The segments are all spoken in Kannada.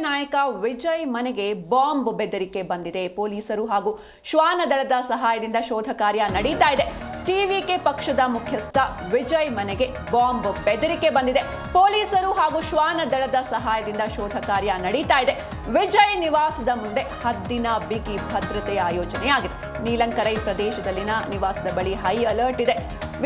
ನಾಯಕ ವಿಜಯ್ ಮನೆಗೆ ಬಾಂಬ್ ಬೆದರಿಕೆ ಬಂದಿದೆ. ಪೊಲೀಸರು ಹಾಗೂ ಶ್ವಾನ ದಳದ ಸಹಾಯದಿಂದ ಶೋಧ ಕಾರ್ಯ ನಡೀತಾ ಇದೆ. ಟಿವಿಕೆ ಪಕ್ಷದ ಮುಖ್ಯಸ್ಥ ವಿಜಯ್ ಮನೆಗೆ ಬಾಂಬ್ ಬೆದರಿಕೆ ಬಂದಿದೆ. ಪೊಲೀಸರು ಹಾಗೂ ಶ್ವಾನ ದಳದ ಸಹಾಯದಿಂದ ಶೋಧ ಕಾರ್ಯ ನಡೀತಾ ಇದೆ. ವಿಜಯ್ ನಿವಾಸದ ಮುಂದೆ ಹದ್ದಿನ ಬಿಗಿ ಭದ್ರತೆಯ ಆಯೋಜನೆಯಾಗಿದೆ. ನೀಲಂಕರೈ ಪ್ರದೇಶದಲ್ಲಿನ ನಿವಾಸದ ಬಳಿ ಹೈ ಅಲರ್ಟ್ ಇದೆ.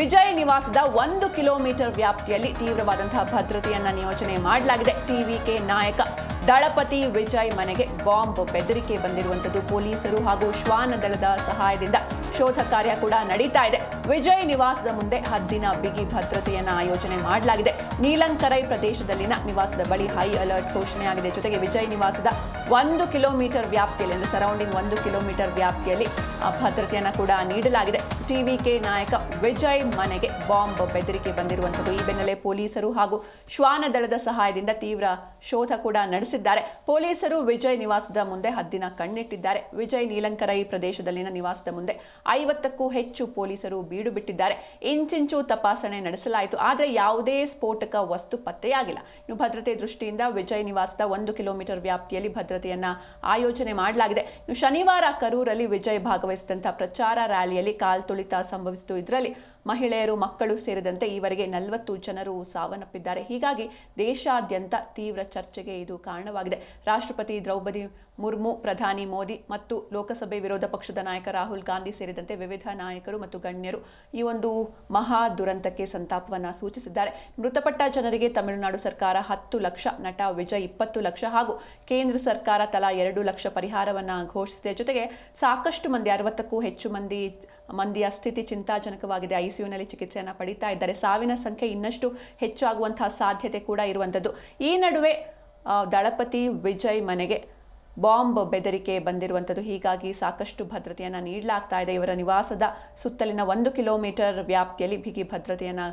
ವಿಜಯ್ ನಿವಾಸದ 1 ಕಿಲೋಮೀಟರ್ ವ್ಯಾಪ್ತಿಯಲ್ಲಿ ತೀವ್ರವಾದಂತಹ ಭದ್ರತೆಯನ್ನ ನಿಯೋಜನೆ ಮಾಡಲಾಗಿದೆ. ಟಿವಿಕೆ ನಾಯಕ ದಳಪತಿ ವಿಜಯ್ ಮನೆಗೆ ಬಾಂಬ್ ಬೆದರಿಕೆ ಬಂದಿರುವಂತದ್ದು. ಪೊಲೀಸರು ಹಾಗೂ ಶ್ವಾನ ದಳದ ಸಹಾಯದಿಂದ ಶೋಧ ಕಾರ್ಯ ಕೂಡ ನಡೀತಾ ಇದೆ. ವಿಜಯ್ ನಿವಾಸದ ಮುಂದೆ ಹದ್ದಿನ ಬಿಗಿ ಭದ್ರತೆಯನ್ನ ಆಯೋಜನೆ ಮಾಡಲಾಗಿದೆ. ನೀಲಂಕರೈ ಪ್ರದೇಶದಲ್ಲಿನ ನಿವಾಸದ ಬಳಿ ಹೈ ಅಲರ್ಟ್ ಘೋಷಣೆಯಾಗಿದೆ. ಜೊತೆಗೆ ವಿಜಯ್ ನಿವಾಸದ 1 ಕಿಲೋಮೀಟರ್ ವ್ಯಾಪ್ತಿಯಲ್ಲಿ ಅಂದರೆ ಸರೌಂಡಿಂಗ್ 1 ಕಿಲೋಮೀಟರ್ ವ್ಯಾಪ್ತಿಯಲ್ಲಿ ಭದ್ರತೆಯನ್ನ ಕೂಡ ನೀಡಲಾಗಿದೆ. ಟಿವಿಕೆ ನಾಯಕ ವಿಜಯ್ ಮನೆಗೆ ಬಾಂಬ್ ಬೆದರಿಕೆ ಬಂದಿರುವಂತದ್ದು. ಈ ಬೆನ್ನಲ್ಲೇ ಪೊಲೀಸರು ಹಾಗೂ ಶ್ವಾನ ದಳದ ಸಹಾಯದಿಂದ ತೀವ್ರ ಶೋಧ ಕೂಡ ನಡೆಸಿದ್ದಾರೆ. ಪೊಲೀಸರು ವಿಜಯ್ ನಿವಾಸದ ಮುಂದೆ ಹದ್ದಿನ ಕಣ್ಣಿಟ್ಟಿದ್ದಾರೆ. ವಿಜಯ್ ನೀಲಂಕರೈ ಪ್ರದೇಶದಲ್ಲಿನ ನಿವಾಸದ ಮುಂದೆ 50ಕ್ಕೂ ಹೆಚ್ಚು ಪೊಲೀಸರು ಬೀಡು ಬಿಟ್ಟಿದ್ದಾರೆ. ಇಂಚಿಂಚು ತಪಾಸಣೆ ನಡೆಸಲಾಯಿತು, ಆದರೆ ಯಾವುದೇ ಸ್ಫೋಟಕ ವಸ್ತು ಪತ್ತೆಯಾಗಿಲ್ಲ. ಇನ್ನು ಭದ್ರತೆ ದೃಷ್ಟಿಯಿಂದ ವಿಜಯ್ ನಿವಾಸದ 1 ಕಿಲೋಮೀಟರ್ ವ್ಯಾಪ್ತಿಯಲ್ಲಿ ಭದ್ರತೆಯನ್ನ ಆಯೋಜನೆ ಮಾಡಲಾಗಿದೆ. ಇನ್ನು ಶನಿವಾರ ಕರೂರಲ್ಲಿ ವಿಜಯ್ ಭಾಗವಹಿಸಿದಂತಹ ಪ್ರಚಾರ ರ್ಯಾಲಿಯಲ್ಲಿ ಕಾಲ್ತುಳಿತ ಸಂಭವಿಸಿತು. ಇದರಲ್ಲಿ ಮಹಿಳೆಯರು, ಮಕ್ಕಳು ಸೇರಿದಂತೆ ಈವರೆಗೆ 40 ಜನರು ಸಾವನ್ನಪ್ಪಿದ್ದಾರೆ. ಹೀಗಾಗಿ ದೇಶಾದ್ಯಂತ ತೀವ್ರ ಚರ್ಚೆಗೆ ಇದು ಕಾರಣವಾಗಿದೆ. ರಾಷ್ಟ್ರಪತಿ ದ್ರೌಪದಿ ಮುರ್ಮು, ಪ್ರಧಾನಿ ಮೋದಿ ಮತ್ತು ಲೋಕಸಭೆ ವಿರೋಧ ಪಕ್ಷದ ನಾಯಕ ರಾಹುಲ್ ಗಾಂಧಿ ಸೇರಿದಂತೆ ವಿವಿಧ ನಾಯಕರು ಮತ್ತು ಗಣ್ಯರು ಈ ಒಂದು ಮಹಾ ದುರಂತಕ್ಕೆ ಸಂತಾಪವನ್ನು ಸೂಚಿಸಿದ್ದಾರೆ. ಮೃತಪಟ್ಟ ಜನರಿಗೆ ತಮಿಳುನಾಡು ಸರ್ಕಾರ 10 ಲಕ್ಷ, ನಟ ವಿಜಯ್ 20 ಲಕ್ಷ ಹಾಗೂ ಕೇಂದ್ರ ಸರ್ಕಾರ ತಲಾ 2 ಲಕ್ಷ ಪರಿಹಾರವನ್ನು ಘೋಷಿಸಿದೆ. ಜೊತೆಗೆ ಸಾಕಷ್ಟು ಮಂದಿ 60ಕ್ಕೂ ಹೆಚ್ಚು ಮಂದಿಯ ಸ್ಥಿತಿ ಚಿಂತಾಜನಕವಾಗಿದೆ. ಐಸಿಯುನಲ್ಲಿ ಚಿಕಿತ್ಸೆಯನ್ನು ಪಡಿತಾ ಇದ್ದಾರೆ. ಸಾವಿನ ಸಂಖ್ಯೆ ಇನ್ನಷ್ಟು ಹೆಚ್ಚಾಗುವಂತಹ ಸಾಧ್ಯತೆ ಕೂಡ ಇರುವಂಥದ್ದು. ಈ ನಡುವೆ ದಳಪತಿ ವಿಜಯ್ ಮನೆಗೆ ಬಾಂಬ್ ಬೆದರಿಕೆ ಬಂದಿರುವಂಥದ್ದು. ಹೀಗಾಗಿ ಸಾಕಷ್ಟು ಭದ್ರತೆಯನ್ನು ನೀಡಲಾಗ್ತಾ ಇದೆ. ಇವರ ನಿವಾಸದ ಸುತ್ತಲಿನ 1 ಕಿಲೋಮೀಟರ್ ವ್ಯಾಪ್ತಿಯಲ್ಲಿ ಬಿಗಿ ಭದ್ರತೆಯನ್ನು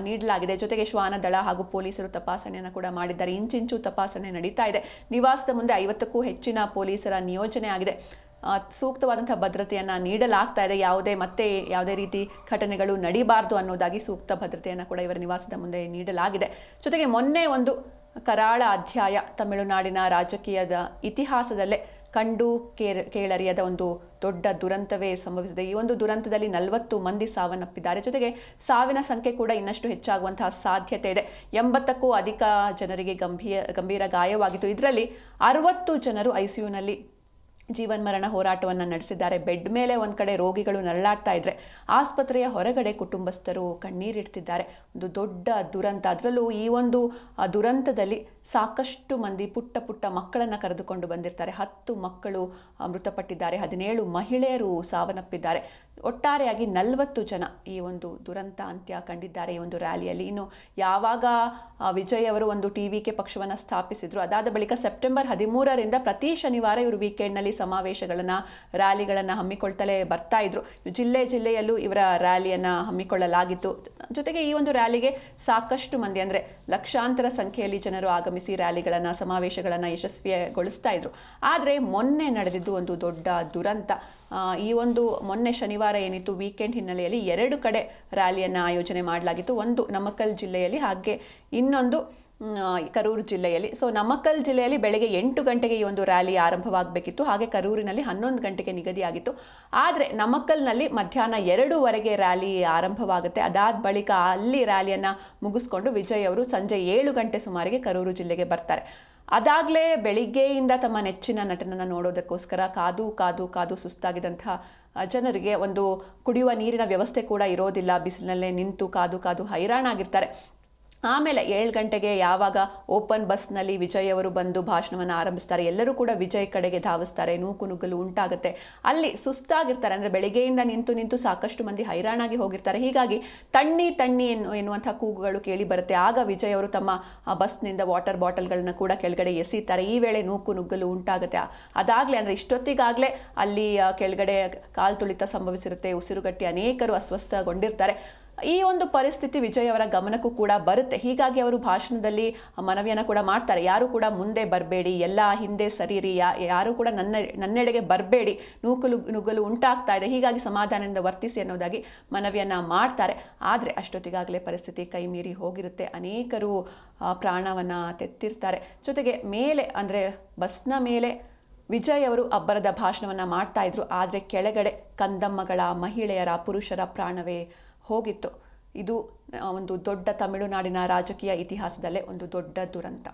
ನೀಡಲಾಗಿದೆ. ಜೊತೆಗೆ ಶ್ವಾನ ದಳ ಹಾಗೂ ಪೊಲೀಸರು ತಪಾಸಣೆಯನ್ನು ಕೂಡ ಮಾಡಿದ್ದಾರೆ. ಇಂಚಿಂಚು ತಪಾಸಣೆ ನಡೀತಾ ಇದೆ. ನಿವಾಸದ ಮುಂದೆ 50ಕ್ಕೂ ಹೆಚ್ಚಿನ ಪೊಲೀಸರ ನಿಯೋಜನೆ ಆಗಿದೆ. ಸೂಕ್ತವಾದಂತಹ ಭದ್ರತೆಯನ್ನು ನೀಡಲಾಗ್ತಾ ಇದೆ. ಯಾವುದೇ ರೀತಿ ಘಟನೆಗಳು ನಡೀಬಾರದು ಅನ್ನೋದಾಗಿ ಸೂಕ್ತ ಭದ್ರತೆಯನ್ನು ಕೂಡ ಇವರ ನಿವಾಸದ ಮುಂದೆ ನೀಡಲಾಗಿದೆ. ಜೊತೆಗೆ ಮೊನ್ನೆ ಒಂದು ಕರಾಳ ಅಧ್ಯಾಯ ತಮಿಳುನಾಡಿನ ರಾಜಕೀಯದ ಇತಿಹಾಸದಲ್ಲೇ ಕಂಡು ಕೇಳರಿಯದ ಒಂದು ದೊಡ್ಡ ದುರಂತವೇ ಸಂಭವಿಸಿದೆ. ಈ ಒಂದು ದುರಂತದಲ್ಲಿ 40 ಮಂದಿ ಸಾವನ್ನಪ್ಪಿದ್ದಾರೆ. ಜೊತೆಗೆ ಸಾವಿನ ಸಂಖ್ಯೆ ಕೂಡ ಇನ್ನಷ್ಟು ಹೆಚ್ಚಾಗುವಂತಹ ಸಾಧ್ಯತೆ ಇದೆ. 80ಕ್ಕೂ ಅಧಿಕ ಜನರಿಗೆ ಗಂಭೀರ ಗಾಯವಾಗಿತ್ತು. ಇದರಲ್ಲಿ 60 ಜನರು ಐಸಿಯುನಲ್ಲಿ ಜೀವನ್ಮರಣ ಹೋರಾಟವನ್ನು ನಡೆಸಿದ್ದಾರೆ. ಬೆಡ್ ಮೇಲೆ ಒಂದು ಕಡೆ ರೋಗಿಗಳು ನರಳಾಡ್ತಾ ಇದ್ರೆ ಆಸ್ಪತ್ರೆಯ ಹೊರಗಡೆ ಕುಟುಂಬಸ್ಥರು ಕಣ್ಣೀರಿಡ್ತಿದ್ದಾರೆ. ಒಂದು ದೊಡ್ಡ ದುರಂತ. ಅದರಲ್ಲೂ ಈ ಒಂದು ದುರಂತದಲ್ಲಿ ಸಾಕಷ್ಟು ಮಂದಿ ಪುಟ್ಟ ಮಕ್ಕಳನ್ನು ಕರೆದುಕೊಂಡು ಬಂದಿರ್ತಾರೆ. 10 ಮಕ್ಕಳು ಮೃತಪಟ್ಟಿದ್ದಾರೆ. 17 ಮಹಿಳೆಯರು ಸಾವನ್ನಪ್ಪಿದ್ದಾರೆ. ಒಟ್ಟಾರೆಯಾಗಿ 40 ಜನ ಈ ಒಂದು ದುರಂತ ಅಂತ್ಯ ಕಂಡಿದ್ದಾರೆ ಈ ಒಂದು ರ್ಯಾಲಿಯಲ್ಲಿ. ಇನ್ನು ಯಾವಾಗ ವಿಜಯ್ ಅವರು ಒಂದು ಟಿವಿಕೆ ಪಕ್ಷವನ್ನು ಸ್ಥಾಪಿಸಿದ್ರು, ಅದಾದ ಬಳಿಕ ಸೆಪ್ಟೆಂಬರ್ 13ರಿಂದ ಪ್ರತಿ ಶನಿವಾರ ಇವರು ವೀಕೆಂಡ್ನಲ್ಲಿ ಸಮಾವೇಶಗಳನ್ನು, ರ್ಯಾಲಿಗಳನ್ನು ಹಮ್ಮಿಕೊಳ್ತಲೇ ಬರ್ತಾ ಇದ್ರು. ಜಿಲ್ಲೆಯಲ್ಲೂ ಇವರ ರ್ಯಾಲಿಯನ್ನು ಹಮ್ಮಿಕೊಳ್ಳಲಾಗಿತ್ತು. ಜೊತೆಗೆ ಈ ಒಂದು ರ್ಯಾಲಿಗೆ ಸಾಕಷ್ಟು ಮಂದಿ ಅಂದರೆ ಲಕ್ಷಾಂತರ ಸಂಖ್ಯೆಯಲ್ಲಿ ಜನರು ಆಗಮಿಸಿ ರ್ಯಾಲಿಗಳನ್ನು, ಸಮಾವೇಶಗಳನ್ನು ಯಶಸ್ವಿಗೊಳಿಸ್ತಾ ಇದ್ರು. ಆದರೆ ಮೊನ್ನೆ ನಡೆದಿದ್ದು ಒಂದು ದೊಡ್ಡ ದುರಂತ. ಈ ಒಂದು ಮೊನ್ನೆ ಶನಿವಾರ ಏನಿತ್ತು, ವೀಕೆಂಡ್ ಹಿನ್ನೆಲೆಯಲ್ಲಿ 2 ಕಡೆ ರ್ಯಾಲಿಯನ್ನು ಆಯೋಜನೆ ಮಾಡಲಾಗಿತ್ತು. ಒಂದು ನಮಕ್ಕಲ್ ಜಿಲ್ಲೆಯಲ್ಲಿ, ಹಾಗೆ ಇನ್ನೊಂದು ಕರೂರು ಜಿಲ್ಲೆಯಲ್ಲಿ. ಸೊ ನಮಕ್ಕಲ್ ಜಿಲ್ಲೆಯಲ್ಲಿ ಬೆಳಗ್ಗೆ 8 ಗಂಟೆಗೆ ಈ ಒಂದು ರ್ಯಾಲಿ ಆರಂಭವಾಗಬೇಕಿತ್ತು. ಹಾಗೆ ಕರೂರಿನಲ್ಲಿ 11 ಗಂಟೆಗೆ ನಿಗದಿಯಾಗಿತ್ತು. ಆದರೆ ನಮಕ್ಕಲ್ನಲ್ಲಿ ಮಧ್ಯಾಹ್ನ 2ವರೆಗೆ ರ್ಯಾಲಿ ಆರಂಭವಾಗುತ್ತೆ. ಅದಾದ ಬಳಿಕ ಅಲ್ಲಿ ರ್ಯಾಲಿಯನ್ನು ಮುಗಿಸ್ಕೊಂಡು ವಿಜಯ್ ಅವರು ಸಂಜೆ 7 ಗಂಟೆ ಸುಮಾರಿಗೆ ಕರೂರು ಜಿಲ್ಲೆಗೆ ಬರ್ತಾರೆ. ಅದಾಗಲೇ ಬೆಳಿಗ್ಗೆಯಿಂದ ತಮ್ಮ ನೆಚ್ಚಿನ ನಟನನ್ನು ನೋಡೋದಕ್ಕೋಸ್ಕರ ಕಾದು ಸುಸ್ತಾಗಿದ್ದಂತಹ ಜನರಿಗೆ ಒಂದು ಕುಡಿಯುವ ನೀರಿನ ವ್ಯವಸ್ಥೆ ಕೂಡ ಇರೋದಿಲ್ಲ. ಬಿಸಿಲಿನಲ್ಲೇ ನಿಂತು ಕಾದು ಹೈರಾಣಾಗಿರ್ತಾರೆ. ಆಮೇಲೆ 7 ಗಂಟೆಗೆ ಯಾವಾಗ ಓಪನ್ ಬಸ್ನಲ್ಲಿ ವಿಜಯ್ ಅವರು ಬಂದು ಭಾಷಣವನ್ನು ಆರಂಭಿಸ್ತಾರೆ, ಎಲ್ಲರೂ ಕೂಡ ವಿಜಯ್ ಕಡೆಗೆ ಧಾವಿಸ್ತಾರೆ. ನೂಕುನುಗ್ಗಲು ಉಂಟಾಗುತ್ತೆ. ಅಲ್ಲಿ ಸುಸ್ತಾಗಿರ್ತಾರೆ. ಅಂದರೆ ಬೆಳಿಗ್ಗೆಯಿಂದ ನಿಂತು ಸಾಕಷ್ಟು ಮಂದಿ ಹೈರಾಣಾಗಿ ಹೋಗಿರ್ತಾರೆ. ಹೀಗಾಗಿ ತಣ್ಣಿ ಎನ್ನುವಂಥ ಕೂಗುಗಳು ಕೇಳಿ ಬರುತ್ತೆ. ಆಗ ವಿಜಯ್ ಅವರು ತಮ್ಮ ಬಸ್ನಿಂದ ವಾಟರ್ ಬಾಟಲ್ಗಳನ್ನ ಕೂಡ ಕೆಳಗಡೆ ಎಸೀತಾರೆ. ಈ ವೇಳೆ ನೂಕುನುಗ್ಗಲು ಉಂಟಾಗುತ್ತೆ. ಅದಾಗಲೇ ಅಂದರೆ ಇಷ್ಟೊತ್ತಿಗಾಗಲೇ ಅಲ್ಲಿ ಕೆಳಗಡೆ ಕಾಲ್ತುಳಿತ ಸಂಭವಿಸಿರುತ್ತೆ. ಉಸಿರುಗಟ್ಟಿ ಅನೇಕರು ಅಸ್ವಸ್ಥಗೊಂಡಿರ್ತಾರೆ. ಈ ಒಂದು ಪರಿಸ್ಥಿತಿ ವಿಜಯ್ ಅವರ ಗಮನಕ್ಕೂ ಕೂಡ ಬರುತ್ತೆ. ಹೀಗಾಗಿ ಅವರು ಭಾಷಣದಲ್ಲಿ ಮನವಿಯನ್ನು ಕೂಡ ಮಾಡ್ತಾರೆ, ಯಾರು ಕೂಡ ಮುಂದೆ ಬರಬೇಡಿ, ಎಲ್ಲ ಹಿಂದೆ ಸರಿರಿ, ಯಾರು ಕೂಡ ನನ್ನೆಡೆಗೆ ಬರಬೇಡಿ, ನುಗ್ಗಲು ಉಂಟಾಗ್ತಾ ಇದೆ, ಹೀಗಾಗಿ ಸಮಾಧಾನದಿಂದ ವರ್ತಿಸಿ ಅನ್ನೋದಾಗಿ ಮನವಿಯನ್ನು ಮಾಡ್ತಾರೆ. ಆದರೆ ಅಷ್ಟೊತ್ತಿಗಾಗಲೇ ಪರಿಸ್ಥಿತಿ ಕೈ ಮೀರಿ ಹೋಗಿರುತ್ತೆ, ಅನೇಕರು ಪ್ರಾಣವನ್ನು ತೆತ್ತಿರ್ತಾರೆ. ಜೊತೆಗೆ ಮೇಲೆ ಅಂದರೆ ಬಸ್ನ ಮೇಲೆ ವಿಜಯ್ ಅವರು ಅಬ್ಬರದ ಭಾಷಣವನ್ನು ಮಾಡ್ತಾ ಇದ್ರು, ಆದರೆ ಕೆಳಗಡೆ ಕಂದಮ್ಮಗಳ, ಮಹಿಳೆಯರ, ಪುರುಷರ ಪ್ರಾಣವೇ ಹೋಗಿತ್ತು. ಇದು ಒಂದು ದೊಡ್ಡ ತಮಿಳುನಾಡಿನ ರಾಜಕೀಯ ಇತಿಹಾಸದಲ್ಲೇ ಒಂದು ದೊಡ್ಡ ದುರಂತ.